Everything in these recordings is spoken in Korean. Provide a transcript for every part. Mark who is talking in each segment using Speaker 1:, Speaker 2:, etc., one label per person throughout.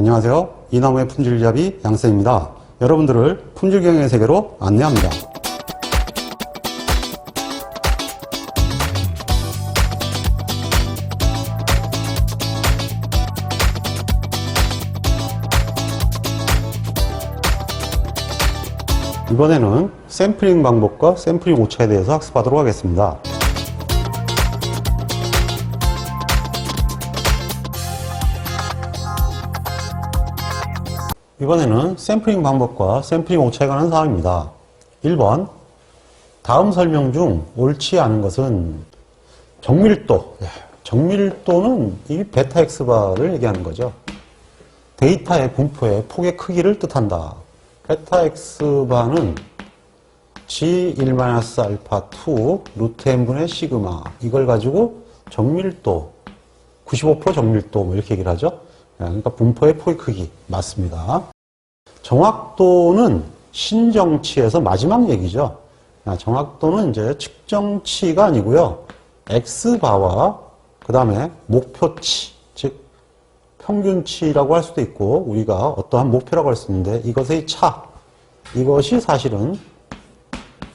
Speaker 1: 안녕하세요. 이나무의 품질잡이 양쌤입니다. 여러분들을 품질경영의 세계로 안내합니다. 이번에는 샘플링 방법과 샘플링 오차에 대해서 학습하도록 하겠습니다. 이번에는 샘플링 방법과 샘플링 오차에 관한 사항입니다. 1번, 다음 설명 중 옳지 않은 것은 정밀도. 정밀도는 이 베타 X바를 얘기하는 거죠. 데이터의 분포의 폭의 크기를 뜻한다. 베타 X바는 G1-알파2 루트 n분의 시그마, 이걸 가지고 정밀도 95% 정밀도 뭐 이렇게 얘기를 하죠. 그러니까 분포의 폭의 크기 맞습니다. 정확도는 신정치에서 마지막 얘기죠. 정확도는 이제 측정치가 아니고요. X바와 그 다음에 목표치, 즉 평균치라고 할 수도 있고 우리가 어떠한 목표라고 할 수 있는데 이것의 차, 이것이 사실은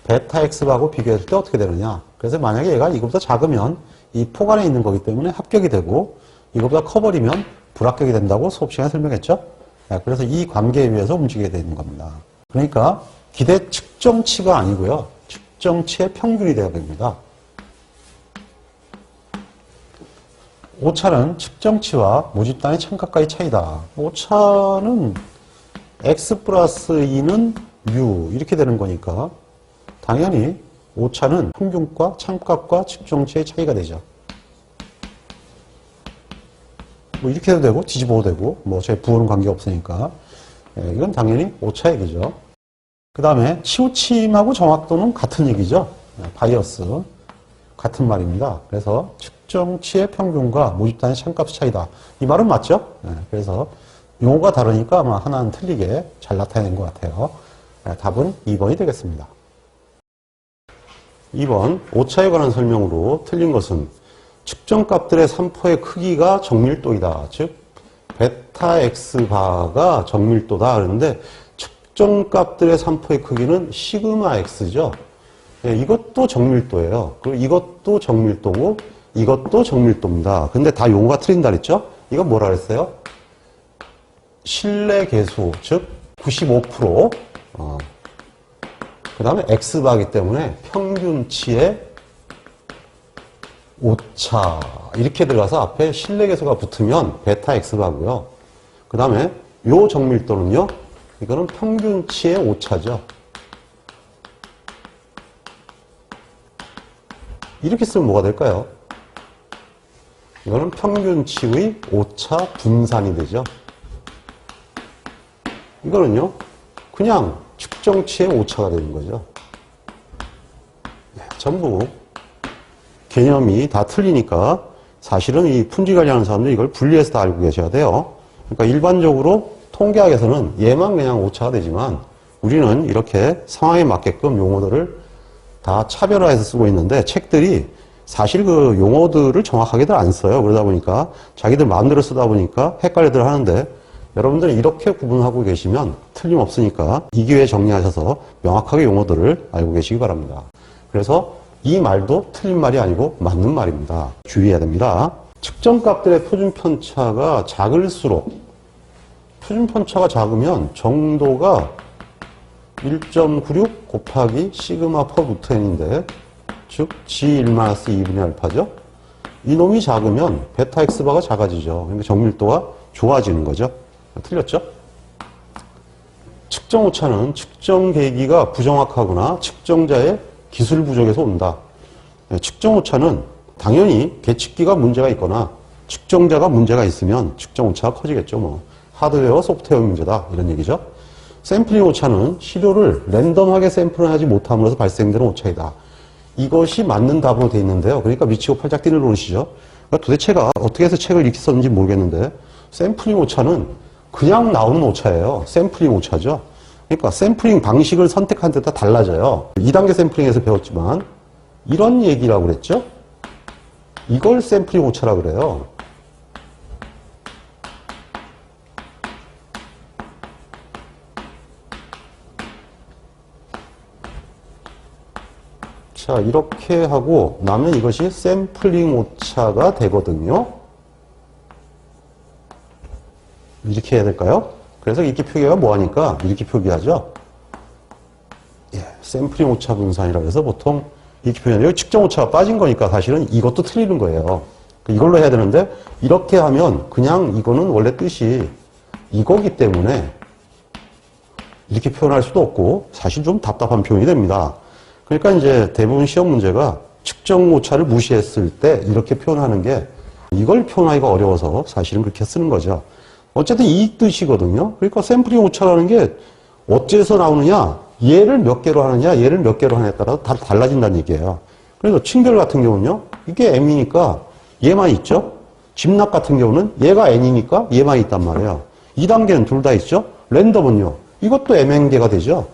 Speaker 1: 베타 X바하고 비교했을 때 어떻게 되느냐. 그래서 만약에 얘가 이것보다 작으면 이 폭 안에 있는 거기 때문에 합격이 되고 이것보다 커버리면 불합격이 된다고 수업 시간에 설명했죠. 그래서 이 관계에 의해서 움직이게 되는 겁니다. 그러니까 기대 측정치가 아니고요. 측정치의 평균이 되어야 됩니다. 오차는 측정치와 모집단의 참값과의 차이다. 오차는 x 플러스 2는 u 이렇게 되는 거니까 당연히 오차는 평균과 참값과 측정치의 차이가 되죠. 뭐 이렇게 해도 되고 뒤집어도 되고 뭐 제 부호는 관계없으니까 이건 당연히 오차 얘기죠. 그 다음에 치우침하고 정확도는 같은 얘기죠. 바이어스 같은 말입니다. 그래서 측정치의 평균과 모집단의 참값의 차이다. 이 말은 맞죠? 그래서 용어가 다르니까 아마 하나는 틀리게 잘 나타낸 것 같아요. 답은 2번이 되겠습니다. 2번 오차에 관한 설명으로 틀린 것은 측정값들의 산포의 크기가 정밀도이다. 즉 베타 X바가 정밀도다. 그런데 측정값들의 산포의 크기는 시그마 X죠. 이것도 정밀도예요. 그리고 이것도 정밀도고 이것도 정밀도입니다. 근데 다 용어가 틀린다 그랬죠? 이건 뭐라 그랬어요? 신뢰 계수, 즉 95%. 그 다음에 X바이기 때문에 평균치의 오차 이렇게 들어가서 앞에 신뢰 계수가 붙으면 베타 X바고요. 그 다음에 요 정밀도는요. 이거는 평균치의 오차죠. 이렇게 쓰면 뭐가 될까요? 이거는 평균치의 오차 분산이 되죠. 이거는요. 그냥 측정치의 오차가 되는 거죠. 전부 개념이 다 틀리니까 사실은 이 품질 관리하는 사람들이 이걸 분리해서 다 알고 계셔야 돼요. 그러니까 일반적으로 통계학에서는 얘만 그냥 오차가 되지만 우리는 이렇게 상황에 맞게끔 용어들을 다 차별화해서 쓰고 있는데 책들이 사실 그 용어들을 정확하게들 안 써요. 그러다 보니까 자기들 마음대로 쓰다 보니까 헷갈려들 하는데 여러분들은 이렇게 구분하고 계시면 틀림없으니까 이 기회에 정리하셔서 명확하게 용어들을 알고 계시기 바랍니다. 그래서 이 말도 틀린 말이 아니고 맞는 말입니다. 주의해야 됩니다. 측정값들의 표준편차가 작을수록 표준편차가 작으면 정도가 1.96 곱하기 시그마 퍼 루트 n인데 즉 G1-2분의 알파죠. 이놈이 작으면 베타 X바가 작아지죠. 그러니까 정밀도가 좋아지는 거죠. 틀렸죠? 측정 오차는 측정 계기가 부정확하거나 측정자의 기술 부족에서 온다. 측정 오차는 당연히 계측기가 문제가 있거나 측정자가 문제가 있으면 측정 오차가 커지겠죠. 뭐 하드웨어, 소프트웨어 문제다 이런 얘기죠. 샘플링 오차는 시료를 랜덤하게 샘플하지 못함으로써 발생되는 오차이다. 이것이 맞는 답으로 되어 있는데요. 그러니까 미치고 팔짝 뛰는 노릇이죠. 그러니까 도대체가 어떻게 해서 책을 이렇게 썼는지 모르겠는데 샘플링 오차는 그냥 나오는 오차예요. 샘플링 오차죠. 그러니까 샘플링 방식을 선택한 데 따라 달라져요. 2단계 샘플링에서 배웠지만 이런 얘기라고 그랬죠? 이걸 샘플링 오차라고 그래요. 자, 이렇게 하고 나면 이것이 샘플링 오차가 되거든요. 이렇게 해야 될까요? 그래서 이렇게 표기가 뭐하니까 이렇게 표기하죠. 예, 샘플링 오차 분산이라고 해서 보통 이렇게 표현해요. 여기 측정 오차가 빠진 거니까 사실은 이것도 틀리는 거예요. 이걸로 해야 되는데 이렇게 하면 그냥 이거는 원래 뜻이 이거기 때문에 이렇게 표현할 수도 없고 사실 좀 답답한 표현이 됩니다. 그러니까 이제 대부분 시험 문제가 측정 오차를 무시했을 때 이렇게 표현하는 게 이걸 표현하기가 어려워서 사실은 그렇게 쓰는 거죠. 어쨌든 이 뜻이거든요. 그러니까 샘플링 오차라는 게 어째서 나오느냐, 얘를 몇 개로 하느냐, 얘를 몇 개로 하느냐에 따라 다 달라진다는 얘기예요. 그래서 층별 같은 경우는요, 이게 m이니까 얘만 있죠. 집납 같은 경우는 얘가 n이니까 얘만 있단 말이에요. 2단계는 둘 다 있죠. 랜덤은요, 이것도 mn개가 되죠.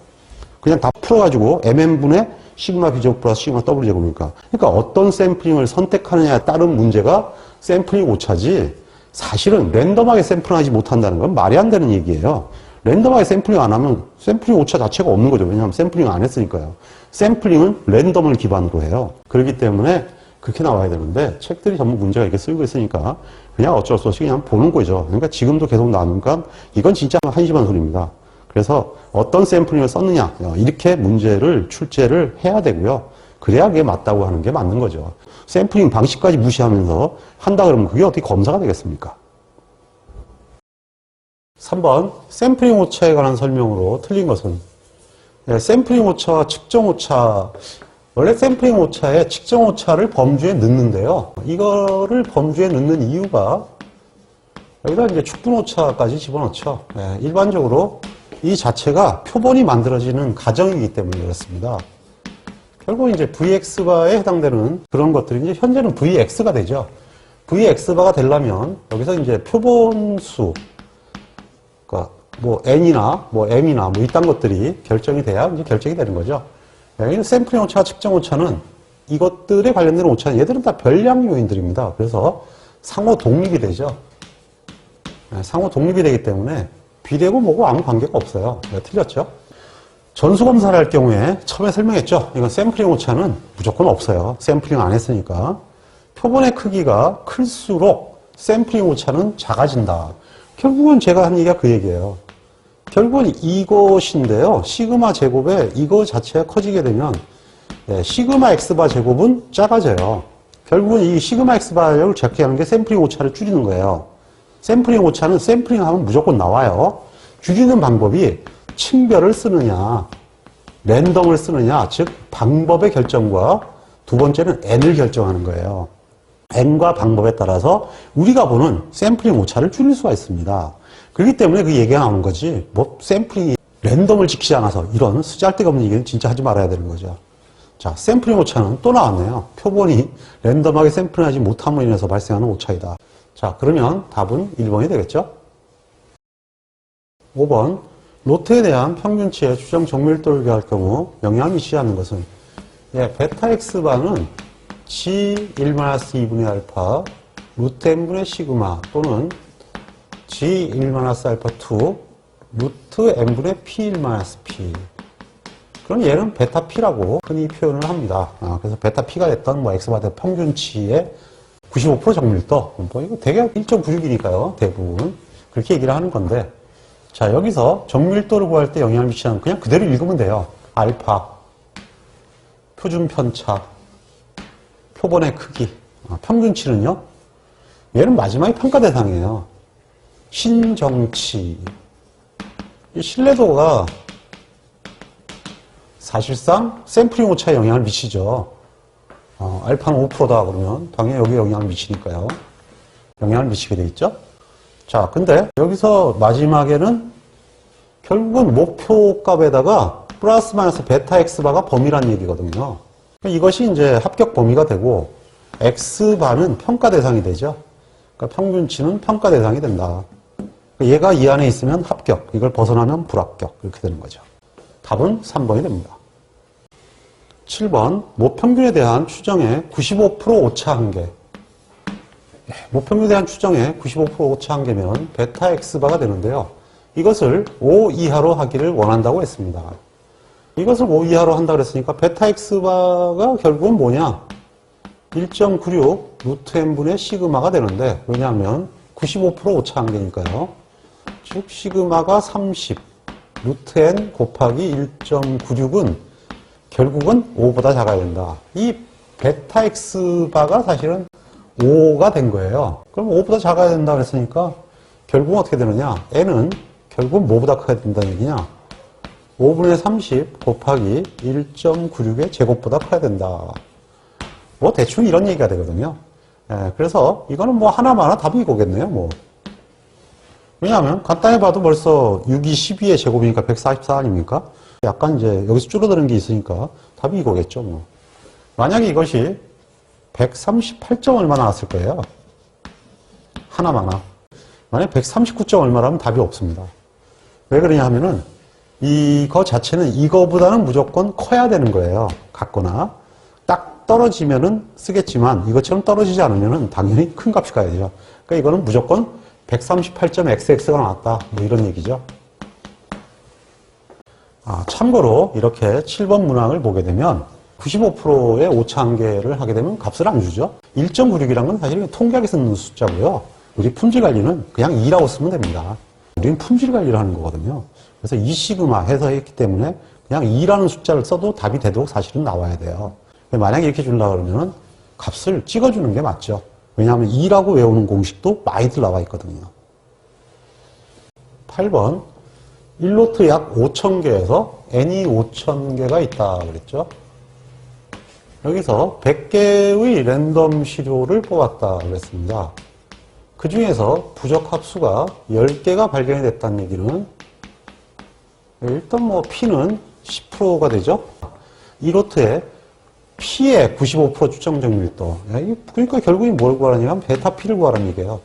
Speaker 1: 그냥 다 풀어가지고 mn분의 시그마 b제곱 플러스 시그마 w 제곱이니까. 그러니까 어떤 샘플링을 선택하느냐에 따른 문제가 샘플링 오차지, 사실은 랜덤하게 샘플하지 못한다는 건 말이 안 되는 얘기예요. 랜덤하게 샘플링 안 하면 샘플링 오차 자체가 없는 거죠. 왜냐하면 샘플링 안 했으니까요. 샘플링은 랜덤을 기반으로 해요. 그렇기 때문에 그렇게 나와야 되는데 책들이 전부 문제가 이렇게 쓰이고 있으니까 그냥 어쩔 수 없이 그냥 보는 거죠. 그러니까 지금도 계속 나오니까 이건 진짜 한심한 소리입니다. 그래서 어떤 샘플링을 썼느냐 이렇게 문제를 출제를 해야 되고요. 그래야 그게 맞다고 하는 게 맞는 거죠. 샘플링 방식까지 무시하면서 한다 그러면 그게 어떻게 검사가 되겠습니까? 3번 샘플링 오차에 관한 설명으로 틀린 것은, 샘플링 오차와 측정 오차, 원래 샘플링 오차에 측정 오차를 범주에 넣는데요. 이거를 범주에 넣는 이유가 여기다 이제 축분 오차까지 집어넣죠. 일반적으로 이 자체가 표본이 만들어지는 과정이기 때문에 그렇습니다. 결국 이제 Vx바에 해당되는 그런 것들이 이제 현재는 Vx가 되죠. Vx바가 되려면 여기서 이제 표본수, 그러니까 뭐 n이나 뭐 m이나 뭐 이딴 것들이 결정이 돼야 이제 결정이 되는 거죠. 여기는 샘플링 오차, 측정 오차는 이것들에 관련된 오차는 얘들은 다 별량 요인들입니다. 그래서 상호 독립이 되죠. 상호 독립이 되기 때문에 비례고 뭐고 아무 관계가 없어요. 틀렸죠? 전수검사를 할 경우에 처음에 설명했죠. 이건 샘플링 오차는 무조건 없어요. 샘플링 안 했으니까. 표본의 크기가 클수록 샘플링 오차는 작아진다. 결국은 제가 한 얘기가 그 얘기예요. 결국은 이것인데요. 시그마 제곱에 이거 자체가 커지게 되면 시그마 x바 제곱은 작아져요. 결국은 이 시그마 x바를 적게 하는 게 샘플링 오차를 줄이는 거예요. 샘플링 오차는 샘플링 하면 무조건 나와요. 줄이는 방법이 층별을 쓰느냐, 랜덤을 쓰느냐, 즉 방법의 결정과 두 번째는 n을 결정하는 거예요. n과 방법에 따라서 우리가 보는 샘플링 오차를 줄일 수가 있습니다. 그렇기 때문에 그 얘기가 나오는 거지, 뭐 샘플링이 랜덤을 지키지 않아서 이런 쓰잘데없는 얘기는 진짜 하지 말아야 되는 거죠. 자, 샘플링 오차는 또 나왔네요. 표본이 랜덤하게 샘플하지 못함으로 인해서 발생하는 오차이다. 자, 그러면 답은 1번이 되겠죠? 5번 로트에 대한 평균치의 추정 정밀도를 구할 경우 영향을 미치지 않는 것은, 베타 x바는 g1-2분의 알파 루트 n분의 시그마 또는 g1-알파2 루트 n분의 p1-p. 그럼 얘는 베타 p라고 흔히 표현을 합니다. 그래서 베타 p가 됐던 뭐 x바 된 평균치의 95% 정밀도, 뭐 이거 되게 1.96이니까요. 대부분 그렇게 얘기를 하는 건데, 자, 여기서 정밀도를 구할 때 영향을 미치는 그냥 그대로 읽으면 돼요. 알파, 표준 편차, 표본의 크기, 평균치는요. 얘는 마지막에 평가 대상이에요. 신정치. 이 신뢰도가 사실상 샘플링 오차에 영향을 미치죠. 알파는 5%다 그러면 당연히 여기에 영향을 미치니까요. 영향을 미치게 돼 있죠. 자, 근데 여기서 마지막에는 결국은 목표 값에다가 플러스 마이너스 베타 x바가 범위란 얘기거든요. 이것이 이제 합격 범위가 되고 x바는 평가 대상이 되죠. 그러니까 평균치는 평가 대상이 된다. 얘가 이 안에 있으면 합격, 이걸 벗어나면 불합격, 이렇게 되는 거죠. 답은 3번이 됩니다. 7번 모평균에 대한 추정의 95% 오차 한계. 모평균에 대한 추정의 95% 오차 한계면 베타 x바가 되는데요. 이것을 5 이하로 하기를 원한다고 했습니다. 이것을 5 이하로 한다 그랬으니까 베타 X바가 결국은 뭐냐? 1.96 루트 n분의 시그마가 되는데, 왜냐하면 95% 오차한계니까요. 즉 시그마가 30 루트 n 곱하기 1.96은 결국은 5보다 작아야 된다. 이 베타 X바가 사실은 5가 된 거예요. 그럼 5보다 작아야 된다 그랬으니까 결국은 어떻게 되느냐? n은 결국은 뭐보다 크게 된다는 얘기냐? 5분의 30 곱하기 1.96의 제곱보다 커야 된다. 뭐 대충 이런 얘기가 되거든요. 예, 그래서 이거는 뭐 하나마나 답이 이거겠네요. 뭐. 왜냐하면 간단히 봐도 벌써 6이 12의 제곱이니까 144 아닙니까? 약간 이제 여기서 줄어드는 게 있으니까 답이 이거겠죠. 뭐. 만약에 이것이 138점 얼마 나왔을 거예요. 하나마나. 만약 139점 얼마라면 답이 없습니다. 왜 그러냐 하면은 이거 자체는 이거보다는 무조건 커야 되는 거예요. 같거나. 딱 떨어지면은 쓰겠지만 이것처럼 떨어지지 않으면은 당연히 큰 값이 가야 되죠. 그러니까 이거는 무조건 138.xx가 나왔다. 뭐 이런 얘기죠. 참고로 이렇게 7번 문항을 보게 되면 95%의 오차한계를 하게 되면 값을 안 주죠. 1.96이란 건 사실 통계학에 쓰는 숫자고요. 우리 품질 관리는 그냥 2라고 쓰면 됩니다. 우리는 품질 관리를 하는 거거든요. 그래서 2시그마 해서 했기 때문에 그냥 2라는 숫자를 써도 답이 되도록 사실은 나와야 돼요. 만약에 이렇게 주려고 그러면 값을 찍어주는 게 맞죠. 왜냐하면 2라고 외우는 공식도 많이들 나와 있거든요. 8번 1로트 약 5,000개에서 n이 5,000개가 있다 그랬죠. 여기서 100개의 랜덤 시료를 뽑았다 그랬습니다. 그 중에서 부적합수가 10개가 발견이 됐다는 얘기는 일단 뭐 P는 10%가 되죠. 이 로트에 P의 95% 추정 정밀도. 그러니까 결국엔 뭘 구하라냐면 베타 P를 구하라는 얘기예요.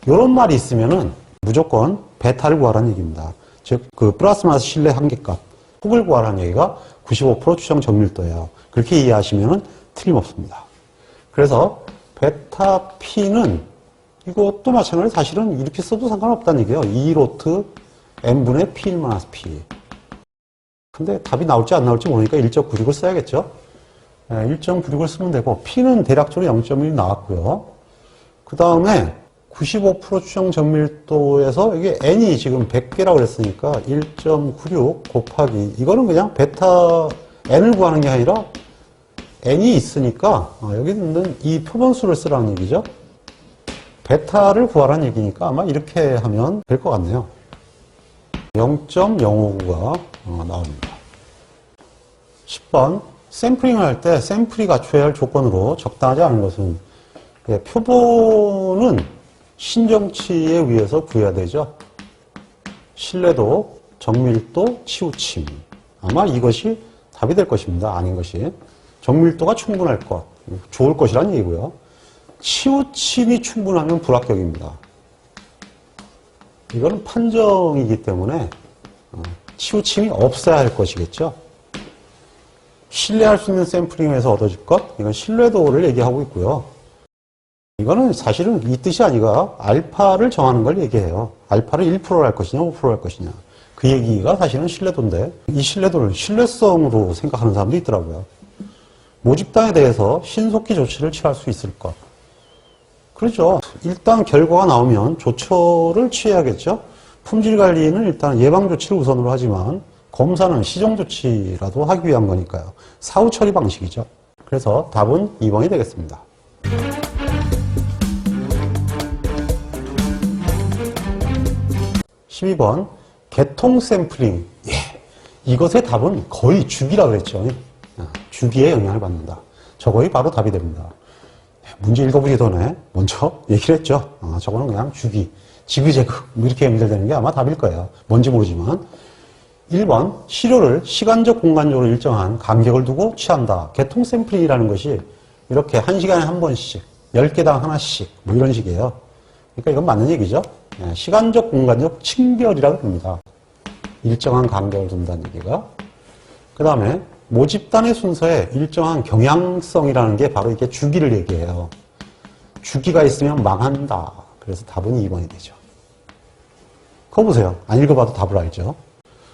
Speaker 1: 이런 말이 있으면은 무조건 베타를 구하라는 얘기입니다. 즉, 그 플러스 마이너스 실내 한계값, 폭을 구하라는 얘기가 95% 추정 정밀도예요. 그렇게 이해하시면은 틀림없습니다. 그래서 베타 P는 이것도 마찬가지로 사실은 이렇게 써도 상관없다는 얘기예요. 2로트 n분의 P1 마이너스 P. 근데 답이 나올지 안 나올지 모르니까 1.96을 써야겠죠. 1.96을 쓰면 되고 P는 대략적으로 0.1 나왔고요. 그 다음에 95% 추정 정밀도에서 이게 n이 지금 100개라고 그랬으니까 1.96 곱하기 이거는 그냥 베타 n을 구하는 게 아니라 n이 있으니까 여기 있는 이 표본수를 쓰라는 얘기죠. 베타를 구하라는 얘기니까 아마 이렇게 하면 될 것 같네요. 0.059가 나옵니다. 10번 샘플링을 할 때 샘플이 갖춰야 할 조건으로 적당하지 않은 것은 표본은 신정치에 의해서 구해야 되죠. 신뢰도, 정밀도, 치우침. 아마 이것이 답이 될 것입니다. 아닌 것이. 정밀도가 충분할 것, 좋을 것이라는 얘기고요. 치우침이 충분하면 불합격입니다. 이거는 판정이기 때문에 치우침이 없어야 할 것이겠죠. 신뢰할 수 있는 샘플링에서 얻어질 것, 이건 신뢰도를 얘기하고 있고요. 이거는 사실은 이 뜻이 아니라 알파를 정하는 걸 얘기해요. 알파를 1%로 할 것이냐 5%로 할 것이냐. 그 얘기가 사실은 신뢰도인데 이 신뢰도를 신뢰성으로 생각하는 사람도 있더라고요. 모집단에 대해서 신속히 조치를 취할 수 있을 것. 그렇죠. 일단 결과가 나오면 조처를 취해야겠죠. 품질 관리는 일단 예방 조치를 우선으로 하지만 검사는 시정 조치라도 하기 위한 거니까요. 사후 처리 방식이죠. 그래서 답은 2번이 되겠습니다. 12번 개통 샘플링. 이것의 답은 거의 주기라 그랬죠. 주기에 영향을 받는다. 저거이 바로 답이 됩니다. 문제 읽어보기 전에 먼저 얘기를 했죠. 저거는 그냥 주기, 지그재그 이렇게 연결되는 게 아마 답일 거예요. 뭔지 모르지만. 1번 시료를 시간적 공간적으로 일정한 간격을 두고 취한다. 개통 샘플링이라는 것이 이렇게 1시간에 한 번씩 10개당 하나씩 뭐 이런 식이에요. 그러니까 이건 맞는 얘기죠. 시간적 공간적 층별이라고 합니다. 일정한 간격을 둔다는 얘기가. 그 다음에 모집단의 순서에 일정한 경향성이라는 게 바로 이게 주기를 얘기해요. 주기가 있으면 망한다. 그래서 답은 2번이 되죠. 그거 보세요. 안 읽어봐도 답을 알죠.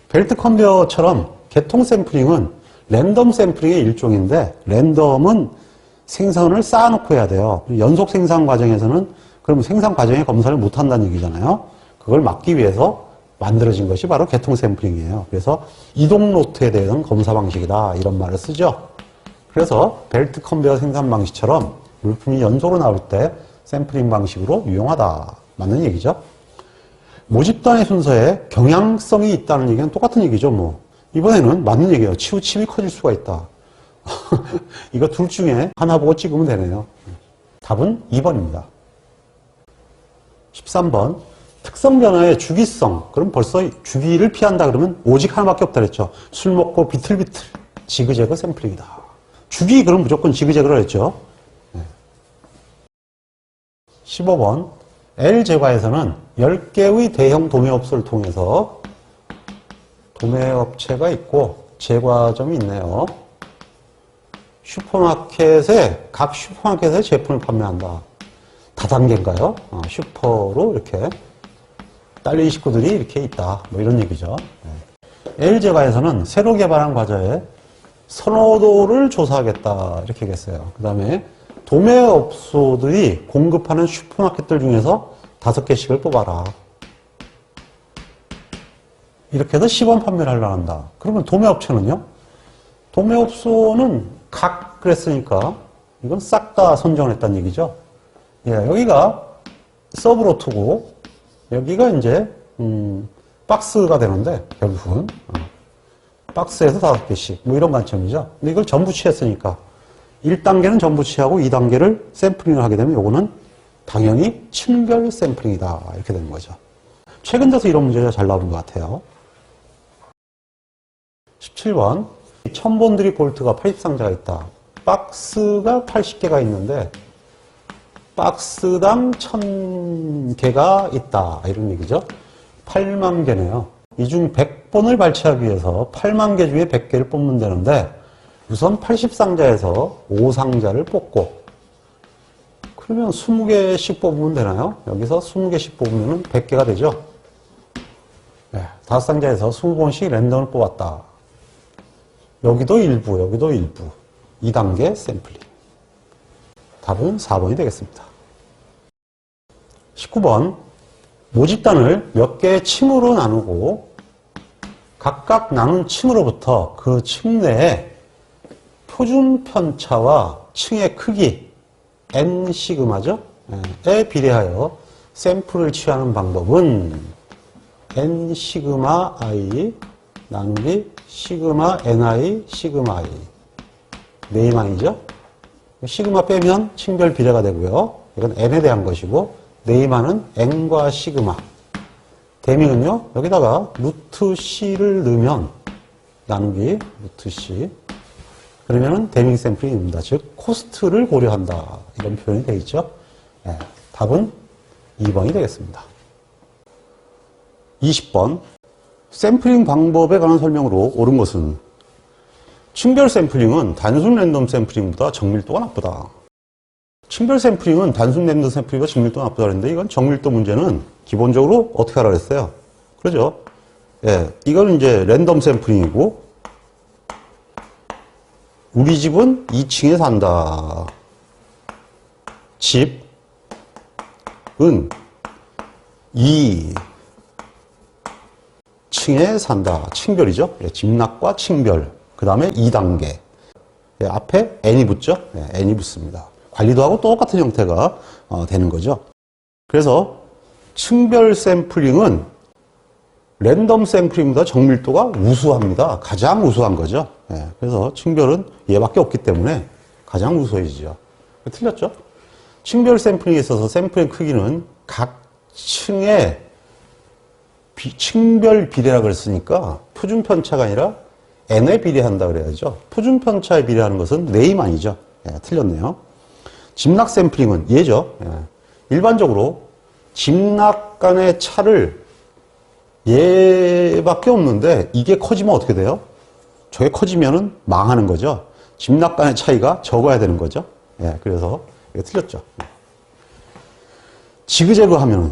Speaker 1: 벨트 컨베어처럼 개통 샘플링은 랜덤 샘플링의 일종인데, 랜덤은 생선을 쌓아놓고 해야 돼요. 연속 생산 과정에서는 그럼 생산 과정에 검사를 못 한다는 얘기잖아요. 그걸 막기 위해서 만들어진 것이 바로 개통 샘플링이에요. 그래서 이동 로트에 대한 검사 방식이다, 이런 말을 쓰죠. 그래서 벨트 컨베어 생산 방식처럼 물품이 연속으로 나올 때 샘플링 방식으로 유용하다, 맞는 얘기죠. 모집단의 순서에 경향성이 있다는 얘기는 똑같은 얘기죠. 뭐 이번에는 맞는 얘기예요. 치우침이 커질 수가 있다. 이거 둘 중에 하나 보고 찍으면 되네요. 답은 2번입니다. 13번. 특성 변화의 주기성. 그럼 벌써 주기를 피한다 그러면 오직 하나밖에 없다 그랬죠. 술 먹고 비틀비틀. 지그재그 샘플링이다. 주기 그럼 무조건 지그재그를 했죠. 15번. L 제과에서는 10개의 대형 도매업소를 통해서 도매업체가 있고 제과점이 있네요. 각 슈퍼마켓에 제품을 판매한다. 다단계인가요? 슈퍼로 이렇게 딸린 식구들이 이렇게 있다. 뭐 이런 얘기죠. L제과에서는 새로 개발한 과자의 선호도를 조사하겠다. 이렇게 했어요. 그 다음에 도매업소들이 공급하는 슈퍼마켓들 중에서 5개씩을 뽑아라. 이렇게 해서 시범 판매를 하려고 한다. 그러면 도매업체는요? 도매업소는 각 그랬으니까 이건 싹 다 선정을 했다는 얘기죠. 예, 여기가 서브로트고 여기가 이제 박스가 되는데 결국은 박스에서 5개씩 뭐 이런 관점이죠. 근데 이걸 전부 취했으니까 1단계는 전부 취하고 2단계를 샘플링을 하게 되면 요거는 당연히 층별 샘플링이다. 이렇게 되는 거죠. 최근 들어서 이런 문제가 잘 나오는 것 같아요. 17번. 1000본들이 볼트가 80상자가 있다. 박스가 80개가 있는데 박스당 1000개가 있다. 이런 얘기죠. 8만 개네요. 이 중 100본을 발췌하기 위해서 8만 개 중에 100개를 뽑는 되는데 우선 80상자에서 5상자를 뽑고 그러면 20개씩 뽑으면 되나요? 여기서 20개씩 뽑으면 100개가 되죠. 네, 5상자에서 20번씩 랜덤을 뽑았다. 여기도 일부, 여기도 일부. 2단계 샘플링. 답은 4번이 되겠습니다. 19번. 모집단을 몇 개의 층으로 나누고 각각 나눈 층으로부터 그 층 내에 표준 편차와 층의 크기 n 시그마죠? 에 비례하여 샘플을 취하는 방법은 n 시그마 i 나누기 시그마 ni 시그마 i 네이만이죠? 시그마 빼면 층별 비례가 되고요. 이건 n에 대한 것이고 네이만은 n과 시그마. 대밍은요. 여기다가 루트 c를 넣으면 나누기 루트 c. 그러면은 대밍 샘플링입니다. 즉 코스트를 고려한다. 이런 표현이 되어 있죠. 네, 답은 2번이 되겠습니다. 20번. 샘플링 방법에 관한 설명으로 옳은 것은 층별 샘플링은 단순 랜덤 샘플링보다 정밀도가 나쁘다. 층별 샘플링은 단순 랜덤 샘플링보다 정밀도가 나쁘다 그랬는데 이건 정밀도 문제는 기본적으로 어떻게 하라 그랬어요? 그러죠? 예, 이건 이제 랜덤 샘플링이고 우리 집은 2층에 산다. 집은 2층에 산다. 층별이죠? 예, 집락과 층별. 그 다음에 2단계. 예, 앞에 n이 붙죠? 예, n이 붙습니다. 관리도하고 똑같은 형태가 되는 거죠. 그래서 층별 샘플링은 랜덤 샘플링보다 정밀도가 우수합니다. 가장 우수한 거죠. 예, 그래서 층별은 얘밖에 없기 때문에 가장 우수해지죠. 틀렸죠? 층별 샘플링에 있어서 샘플의 크기는 각 층의 층별 비례라고 그랬으니까 표준 편차가 아니라 n에 비례한다 그래야죠. 표준 편차에 비례하는 것은 네이만이죠. 예, 틀렸네요. 집락 샘플링은 얘죠. 예. 일반적으로 집락 간의 차를 얘밖에 없는데 이게 커지면 어떻게 돼요? 저게 커지면은 망하는 거죠. 집락 간의 차이가 적어야 되는 거죠. 예, 그래서 이게 틀렸죠. 지그재그 하면은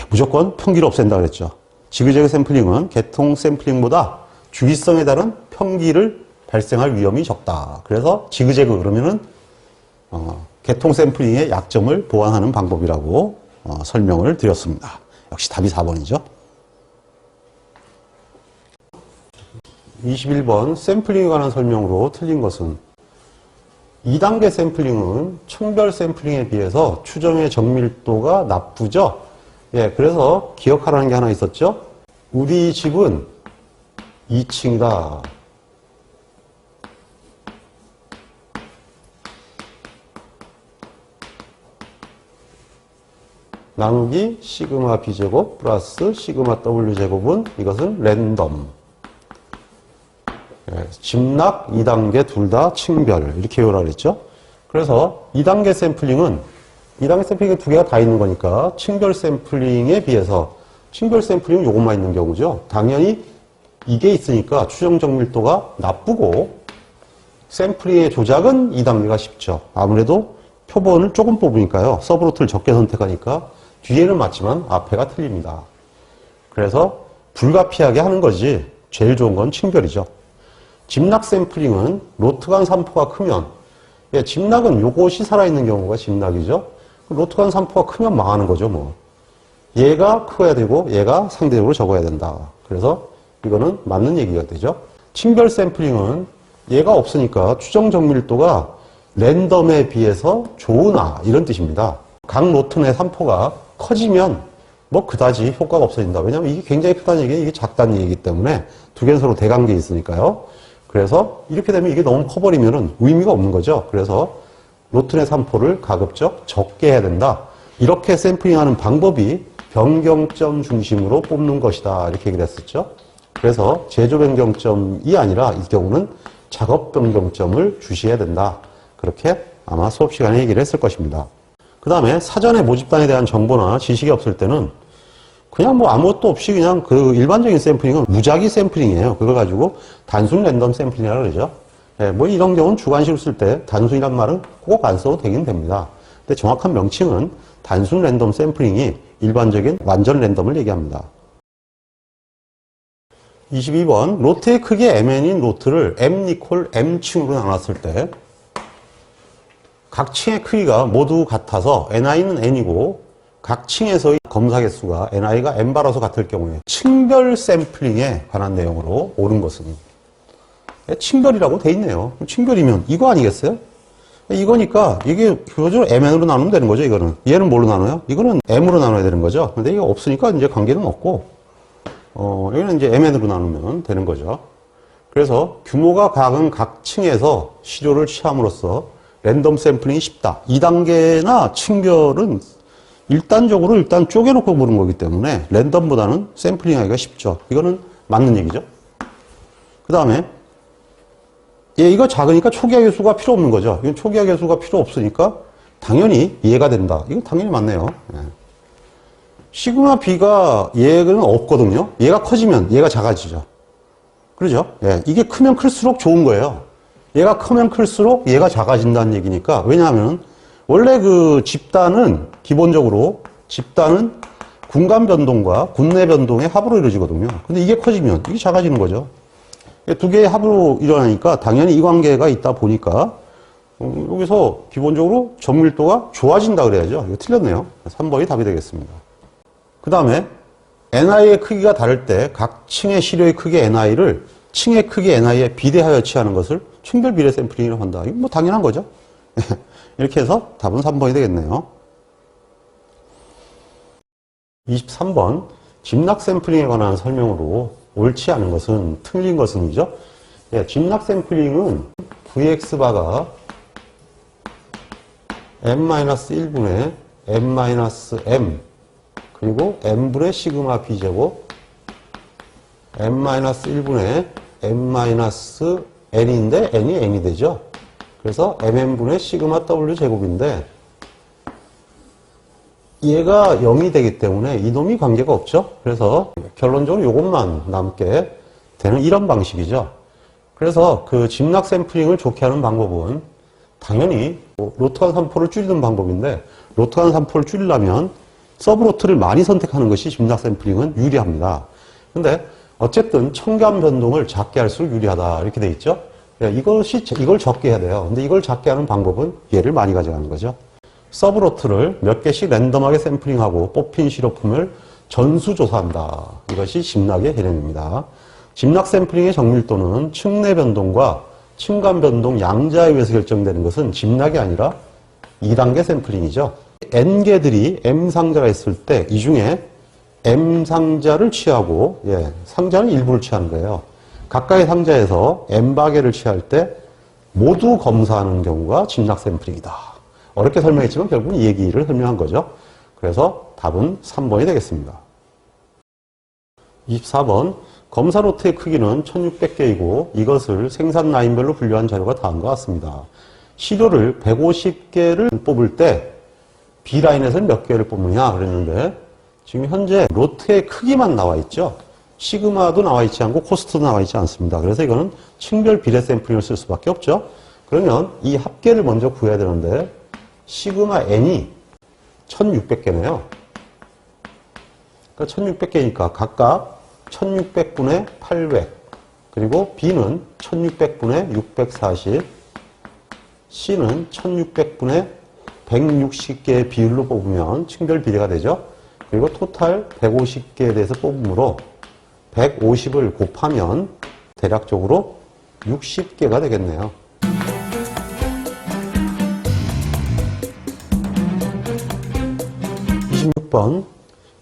Speaker 1: 무조건 평기를 없앤다 그랬죠. 지그재그 샘플링은 개통 샘플링보다 주기성에 따른 평기를 발생할 위험이 적다. 그래서 지그재그 그러면은 개통 샘플링의 약점을 보완하는 방법이라고 설명을 드렸습니다. 역시 답이 4번이죠. 21번 샘플링에 관한 설명으로 틀린 것은 2단계 샘플링은 층별 샘플링에 비해서 추정의 정밀도가 나쁘죠. 예, 그래서 기억하라는 게 하나 있었죠. 우리 집은 2층이다. 나누기 시그마 b제곱 플러스 시그마 w제곱은 이것은 랜덤. 예, 집락 2단계 둘 다 층별 이렇게 외우라 그랬죠. 그래서 2단계 샘플링은 2단계 샘플링에 두 개가 다 있는 거니까 층별 샘플링에 비해서 층별 샘플링은 요것만 있는 경우죠. 당연히 이게 있으니까 추정 정밀도가 나쁘고 샘플링의 조작은 2단계가 쉽죠. 아무래도 표본을 조금 뽑으니까요. 서브로트를 적게 선택하니까 뒤에는 맞지만 앞에가 틀립니다. 그래서 불가피하게 하는 거지 제일 좋은 건 층별이죠. 집락 샘플링은 로트 간 산포가 크면 예, 집락은 요것이 살아있는 경우가 집락이죠. 로트 간 산포가 크면 망하는 거죠. 뭐 얘가 커야 되고 얘가 상대적으로 적어야 된다. 그래서 이거는 맞는 얘기가 되죠. 층별 샘플링은 얘가 없으니까 추정 정밀도가 랜덤에 비해서 좋으나 이런 뜻입니다. 각 로트 내 산포가 커지면 뭐 그다지 효과가 없어진다. 왜냐하면 이게 굉장히 크다는 얘기는 이게 작다는 얘기이기 때문에 두 개는 서로 대관계에 있으니까요. 그래서 이렇게 되면 이게 너무 커버리면은 의미가 없는 거죠. 그래서 로트 내 산포를 가급적 적게 해야 된다. 이렇게 샘플링하는 방법이 변경점 중심으로 뽑는 것이다. 이렇게 얘기를 했었죠. 그래서 제조 변경점이 아니라 이 경우는 작업 변경점을 주시해야 된다. 그렇게 아마 수업 시간에 얘기를 했을 것입니다. 그 다음에 사전에 모집단에 대한 정보나 지식이 없을 때는 그냥 뭐 아무것도 없이 그냥 그 일반적인 샘플링은 무작위 샘플링이에요. 그걸 가지고 단순 랜덤 샘플링이라고 그러죠. 예, 뭐 이런 경우는 주관식으로 쓸 때 단순이란 말은 꼭 안 써도 되긴 됩니다. 근데 정확한 명칭은 단순 랜덤 샘플링이 일반적인 완전 랜덤을 얘기합니다. 22번 로트의 크기 mn인 로트를 m 이퀄 m층으로 나눴을 때 각 층의 크기가 모두 같아서 ni는 n이고 각 층에서의 검사 개수가 ni가 n바라서 같을 경우에 층별 샘플링에 관한 내용으로 옳은 것은 층별이라고 돼 있네요. 층별이면 이거 아니겠어요? 이거니까 이게 그거죠. mn으로 나누면 되는 거죠. 이거는 얘는 뭘로 나눠요? 이거는 m으로 나눠야 되는 거죠. 근데 이게 없으니까 이제 관계는 없고 여기는 이제 mn으로 나누면 되는 거죠. 그래서 규모가 작은 각 층에서 시료를 취함으로써 랜덤 샘플링이 쉽다. 2단계나 층별은 일단 쪼개놓고 보는 거기 때문에 랜덤보다는 샘플링 하기가 쉽죠. 이거는 맞는 얘기죠. 그 다음에 이거 작으니까 초기화 개수가 필요 없는 거죠. 이건 초기화 개수가 필요 없으니까 당연히 이해가 된다. 이건 당연히 맞네요. 예. 시그마 B가 얘는 없거든요. 얘가 커지면 얘가 작아지죠. 그러죠? 예. 이게 크면 클수록 좋은 거예요. 얘가 크면 클수록 얘가 작아진다는 얘기니까. 왜냐하면 원래 그 집단은 기본적으로 집단은 군간 변동과 군내 변동의 합으로 이루어지거든요. 근데 이게 커지면 이게 작아지는 거죠. 두 개의 합으로 일어나니까 당연히 이 관계가 있다 보니까 여기서 기본적으로 정밀도가 좋아진다 그래야죠. 이거 틀렸네요. 3번이 답이 되겠습니다. 그 다음에 ni의 크기가 다를 때 각 층의 시료의 크기 ni를 층의 크기 ni에 비례하여 취하는 것을 층별 비례 샘플링이라고 한다. 이거 뭐 당연한 거죠. 이렇게 해서 답은 3번이 되겠네요. 23번 집락 샘플링에 관한 설명으로 옳지 않은 것은 틀린 것은이죠. 예, 집락 샘플링은 Vx바가 m-1분의 m-m 그리고 n분의 시그마 b제곱 m-1분의 m-n인데 n이 n이 되죠. 그래서 mm분의 시그마 w 제곱인데 얘가 0이 되기 때문에 이놈이 관계가 없죠. 그래서 결론적으로 이것만 남게 되는 이런 방식이죠. 그래서 그 집락 샘플링을 좋게 하는 방법은 당연히 로트간 산포를 줄이는 방법인데 로트간 산포를 줄이려면 서브로트를 많이 선택하는 것이 집락 샘플링은 유리합니다. 근데 어쨌든 첨감 변동을 작게 할수록 유리하다 이렇게 돼 있죠. 이걸 적게 해야 돼요. 근데 이걸 작게 하는 방법은 얘를 많이 가져가는 거죠. 서브로트를 몇 개씩 랜덤하게 샘플링하고 뽑힌 시로품을 전수조사한다. 이것이 집락의 개념입니다. 집락 샘플링의 정밀도는 층내 변동과 층간 변동 양자에 의해서 결정되는 것은 집락이 아니라 2단계 샘플링이죠. N개들이 M 상자가 있을 때 이 중에 M 상자를 취하고 상자는 일부를 취하는 거예요. 각각의 상자에서 M바개를 취할 때 모두 검사하는 경우가 집락 샘플링이다. 어렵게 설명했지만 결국은 이 얘기를 설명한 거죠. 그래서 답은 3번이 되겠습니다. 24번 검사 로트의 크기는 1600개이고 이것을 생산 라인별로 분류한 자료가 다음과 같습니다. 시료를 150개를 뽑을 때 B라인에서는 몇 개를 뽑느냐 그랬는데 지금 현재 로트의 크기만 나와 있죠. 시그마도 나와 있지 않고 코스트도 나와 있지 않습니다. 그래서 이거는 층별 비례 샘플링을 쓸 수밖에 없죠. 그러면 이 합계를 먼저 구해야 되는데 시그마 N이 1600개네요. 그러니까 1600개니까 각각 1600분의 800 그리고 B는 1600분의 640 C는 1600분의 160개의 비율로 뽑으면 층별 비례가 되죠. 그리고 토탈 150개에 대해서 뽑음으로 150을 곱하면 대략적으로 60개가 되겠네요. 26번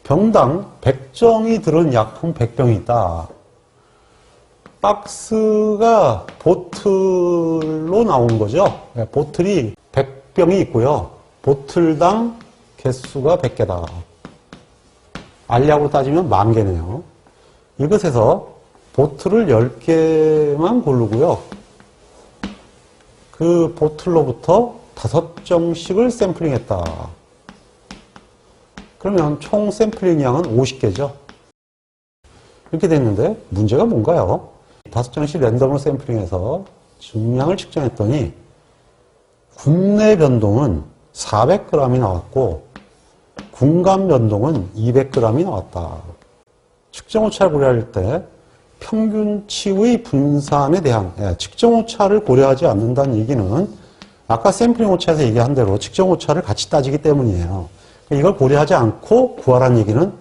Speaker 1: 병당 100정이 들은 약품 100병이 있다. 박스가 보틀로 나온 거죠. 보틀이 100병이 있고요. 보틀당 개수가 100개다. 알약으로 따지면 10,000개네요. 이것에서 보틀을 10개만 고르고요. 그 보틀로부터 5정씩을 샘플링했다. 그러면 총 샘플링 양은 50개죠. 이렇게 됐는데 문제가 뭔가요? 5정씩 랜덤으로 샘플링해서 증량을 측정했더니 군내 변동은 400g이 나왔고 군감 변동은 200g이 나왔다. 측정 오차를 고려할 때 평균치의 분산에 대한 측정 오차를 고려하지 않는다는 얘기는 아까 샘플링 오차에서 얘기한 대로 측정 오차를 같이 따지기 때문이에요. 이걸 고려하지 않고 구하라는 얘기는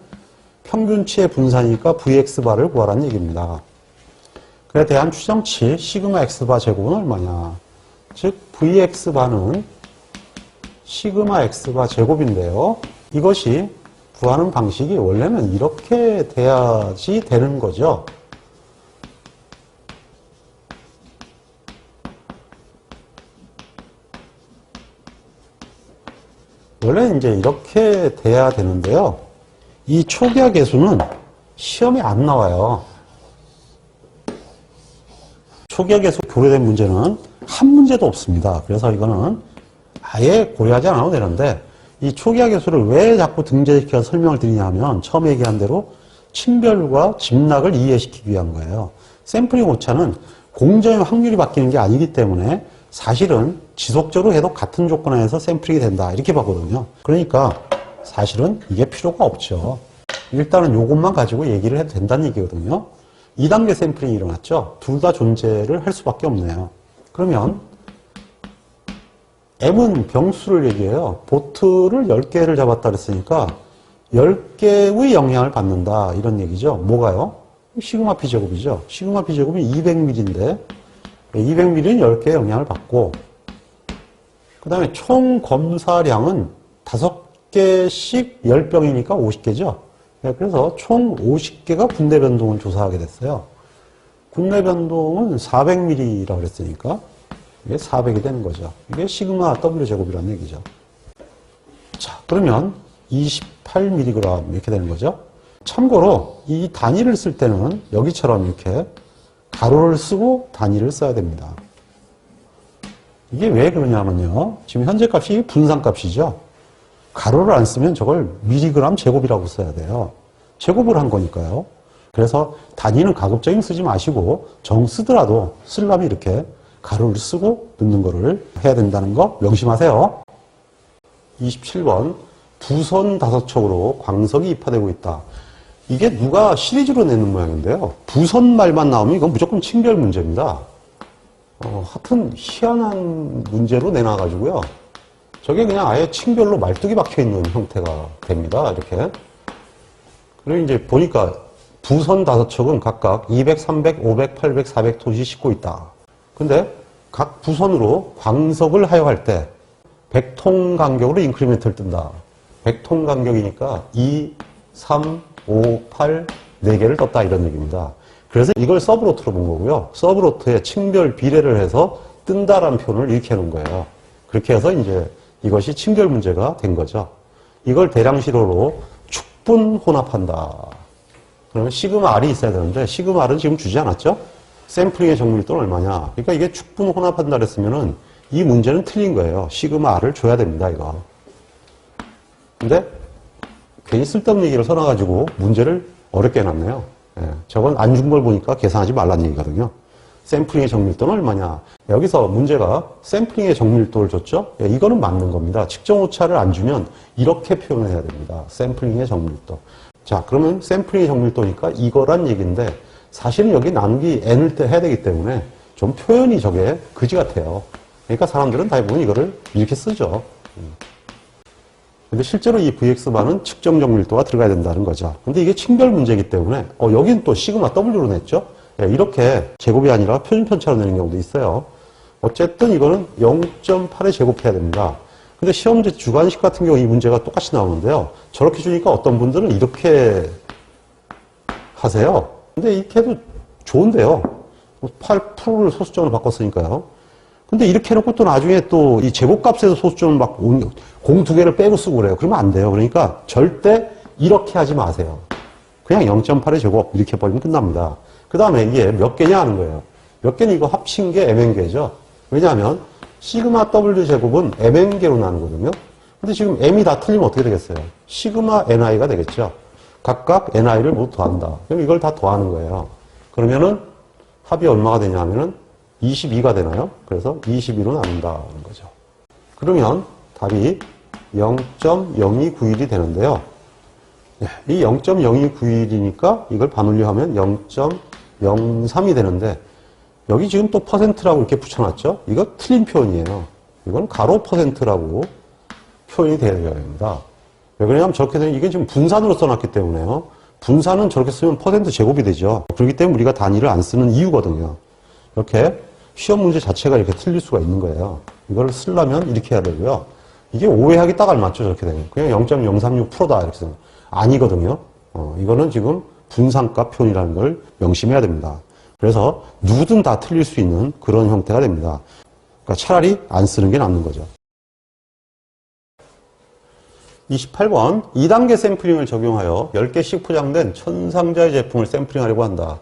Speaker 1: 평균치의 분산이니까 Vx바를 구하라는 얘기입니다. 그에 대한 추정치 시그마 x바 제곱은 얼마냐? 즉 Vx바는 시그마 x바 제곱인데요. 이것이 구하는 방식이 원래는 이렇게 돼야지 되는 거죠. 원래 이제 이렇게 돼야 되는데요. 이 초기화 계수는 시험에 안 나와요. 초기화 계수 교류된 문제는 한 문제도 없습니다. 그래서 이거는 아예 고려하지 않아도 되는데 이 초기화 계수를 왜 자꾸 등재시켜서 설명을 드리냐 하면 처음에 얘기한 대로 층별과 집락을 이해시키기 위한 거예요. 샘플링 오차는 공정의 확률이 바뀌는 게 아니기 때문에 사실은 지속적으로 해도 같은 조건 하에서 샘플링이 된다 이렇게 보거든요. 그러니까 사실은 이게 필요가 없죠. 일단은 이것만 가지고 얘기를 해도 된다는 얘기거든요. 2단계 샘플링이 일어났죠. 둘 다 존재를 할 수밖에 없네요. 그러면 M은 병수를 얘기해요. 보트를 10개를 잡았다 그랬으니까 10개의 영향을 받는다 이런 얘기죠. 뭐가요? 시그마 P제곱이죠. 시그마 P제곱이 200ml인데 200ml는 10개의 영향을 받고 그 다음에 총 검사량은 5개씩 10병이니까 50개죠. 그래서 총 50개가 군내 변동을 조사하게 됐어요. 군내 변동은 400ml라고 그랬으니까 이게 400이 되는 거죠. 이게 시그마 W 제곱이라는 얘기죠. 자, 그러면 28mg 이렇게 되는 거죠. 참고로 이 단위를 쓸 때는 여기처럼 이렇게 가로를 쓰고 단위를 써야 됩니다. 이게 왜 그러냐면요. 지금 현재 값이 분산값이죠. 가로를 안 쓰면 저걸 미리그램 제곱이라고 써야 돼요. 제곱을 한 거니까요. 그래서 단위는 가급적이면 쓰지 마시고 정 쓰더라도 쓰려면 이렇게 가로를 쓰고 넣는 거를 해야 된다는 거 명심하세요. 27번 두 손 5척으로 광석이 입하되고 있다. 이게 누가 시리즈로 내는 모양인데요. 부선 말만 나오면 이건 무조건 층별 문제입니다. 하여튼 희한한 문제로 내놔가지고요. 저게 그냥 아예 층별로 말뚝이 박혀 있는 형태가 됩니다. 이렇게. 그리고 이제 보니까 부선 5척은 각각 200, 300, 500, 800, 400톤씩 싣고 있다. 근데 각 부선으로 광석을 하여할 때 100톤 간격으로 인크리멘트를 뜬다. 100톤 간격이니까 2, 3, 5, 8, 4개를 떴다 이런 얘기입니다. 그래서 이걸 서브로트로 본 거고요. 서브로트의 층별 비례를 해서 뜬다라는 표현을 이렇게 해놓은 거예요. 그렇게 해서 이제 이것이 층별 문제가 된 거죠. 이걸 대량시로로 축분 혼합한다. 그러면 시그마 R이 있어야 되는데 시그마 R은 지금 주지 않았죠? 샘플링의 정밀도는 얼마냐? 그러니까 이게 축분 혼합한다 그랬으면은 이 문제는 틀린 거예요. 시그마 R을 줘야 됩니다, 이거. 근데 괜히 쓸데없는 얘기를 써놔가지고 문제를 어렵게 해놨네요. 예, 저건 안 준 걸 보니까 계산하지 말란 얘기거든요. 샘플링의 정밀도는 얼마냐? 여기서 문제가 샘플링의 정밀도를 줬죠? 예, 이거는 맞는 겁니다. 측정 오차를 안 주면 이렇게 표현해야 됩니다. 샘플링의 정밀도. 자, 그러면 샘플링의 정밀도니까 이거란 얘기인데 사실은 여기 나누기 n을 해야 되기 때문에 좀 표현이 저게 그지 같아요. 그러니까 사람들은 대부분 이거를 이렇게 쓰죠. 근데 실제로 이 VX바는 측정 정밀도가 들어가야 된다는 거죠. 근데 이게 층별 문제이기 때문에 여긴 또 시그마 W로 냈죠. 예, 이렇게 제곱이 아니라 표준 편차로 내는 경우도 있어요. 어쨌든 이거는 0.8에 제곱해야 됩니다. 근데 시험 문제 주관식 같은 경우 이 문제가 똑같이 나오는데요. 저렇게 주니까 어떤 분들은 이렇게 하세요. 근데 이렇게 해도 좋은데요. 8%를 소수점으로 바꿨으니까요. 근데 이렇게 해놓고 또 나중에 또 이 제곱값에서 소수점을 막 공 2개를 빼고 쓰고 그래요. 그러면 안 돼요. 그러니까 절대 이렇게 하지 마세요. 그냥 0.8의 제곱 이렇게 버리면 끝납니다. 그 다음에 이게 몇 개냐 하는 거예요. 몇 개는 이거 합친 게 mn개죠. 왜냐하면 시그마 w 제곱은 mn개로 나누거든요. 근데 지금 m이 다 틀리면 어떻게 되겠어요? 시그마 ni가 되겠죠. 각각 ni를 모두 더한다. 그럼 이걸 다 더하는 거예요. 그러면은 합이 얼마가 되냐 하면은 22가 되나요? 그래서 22로 나눈다는 거죠. 그러면 답이 0.0291이 되는데요. 이 0.0291이니까 이걸 반올려 하면 0.03이 되는데 여기 지금 또 퍼센트라고 이렇게 붙여놨죠? 이거 틀린 표현이에요. 이건 가로 퍼센트라고 표현이 되어야 됩니다. 왜 그러냐면 저렇게 되면 이게 지금 분산으로 써놨기 때문에요. 분산은 저렇게 쓰면 퍼센트 제곱이 되죠. 그렇기 때문에 우리가 단위를 안 쓰는 이유거든요. 이렇게 시험 문제 자체가 이렇게 틀릴 수가 있는 거예요. 이걸 쓰려면 이렇게 해야 되고요. 이게 오해하기 딱 알맞죠, 저렇게 되면. 그냥 0.036%다, 이렇게 쓰면. 아니거든요. 이거는 지금 분산값 표현이라는 걸 명심해야 됩니다. 그래서 누구든 다 틀릴 수 있는 그런 형태가 됩니다. 그러니까 차라리 안 쓰는 게 낫는 거죠. 28번, 2단계 샘플링을 적용하여 10개씩 포장된 천상자의 제품을 샘플링하려고 한다.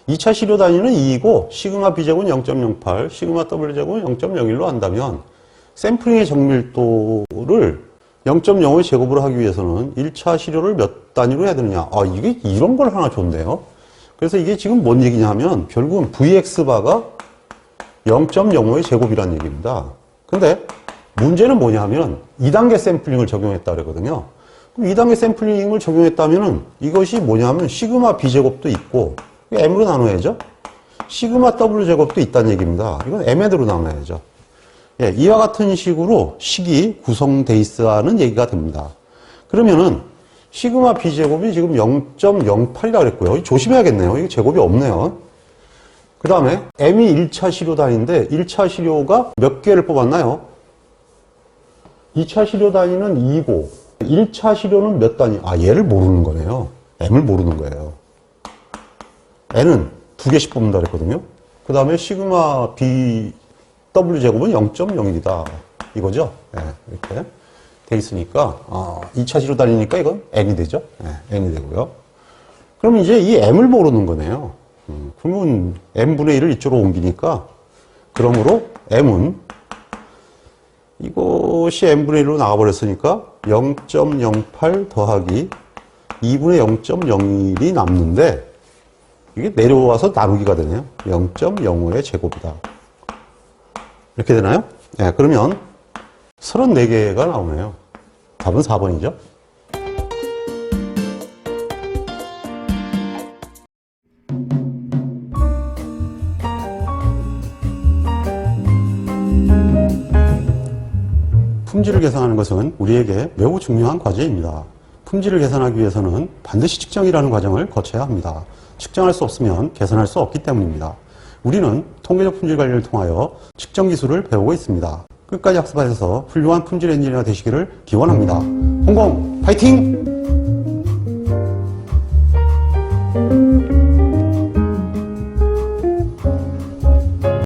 Speaker 1: 2차 시료 단위는 2이고 시그마 B제곱은 0.08, 시그마 W제곱은 0.01로 한다면 샘플링의 정밀도를 0.05의 제곱으로 하기 위해서는 1차 시료를 몇 단위로 해야 되느냐. 이게 이런 걸 하나 줬네요. 그래서 이게 지금 뭔 얘기냐 하면 결국은 VX바가 0.05의 제곱이라는 얘기입니다. 근데 문제는 뭐냐 하면 2단계 샘플링을 적용했다 그러거든요. 그럼 2단계 샘플링을 적용했다면은 이것이 뭐냐 하면 시그마 B제곱도 있고 m으로 나눠야죠. 시그마 W 제곱도 있다는 얘기입니다. 이건 mn으로 나눠야죠. 예, 이와 같은 식으로 식이 구성돼 있어야하는 얘기가 됩니다. 그러면은 시그마 B 제곱이 지금 0.08이라고 그랬고요. 조심해야겠네요. 이거 제곱이 없네요. 그 다음에 m이 1차 시료 단위인데 1차 시료가 몇 개를 뽑았나요? 2차 시료 단위는 2고 1차 시료는 몇 단위? 얘를 모르는 거네요. m을 모르는 거예요. n은 2개씩 뽑는다 그랬거든요. 그 다음에 시그마 B W 제곱은 0.01이다. 이거죠? 네, 이렇게 돼 있으니까 2차 시료 단위니까 이건 n이 되죠? 네, n이 되고요. 그럼 이제 이 m을 모르는 거네요. 그러면 n분의 1을 이쪽으로 옮기니까 그러므로 m은 이것이 n분의 1로 나가버렸으니까 0.08 더하기 2분의 0.01이 남는데 이게 내려와서 나누기가 되네요. 0.05의 제곱이다. 이렇게 되나요? 네, 그러면 34개가 나오네요. 답은 4번이죠. 품질을 계산하는 것은 우리에게 매우 중요한 과제입니다. 품질을 계산하기 위해서는 반드시 측정이라는 과정을 거쳐야 합니다. 측정할 수 없으면 계산할 수 없기 때문입니다. 우리는 통계적 품질 관리를 통하여 측정 기술을 배우고 있습니다. 끝까지 학습하셔서 훌륭한 품질 엔지니어가 되시기를 기원합니다. 홍콩 파이팅!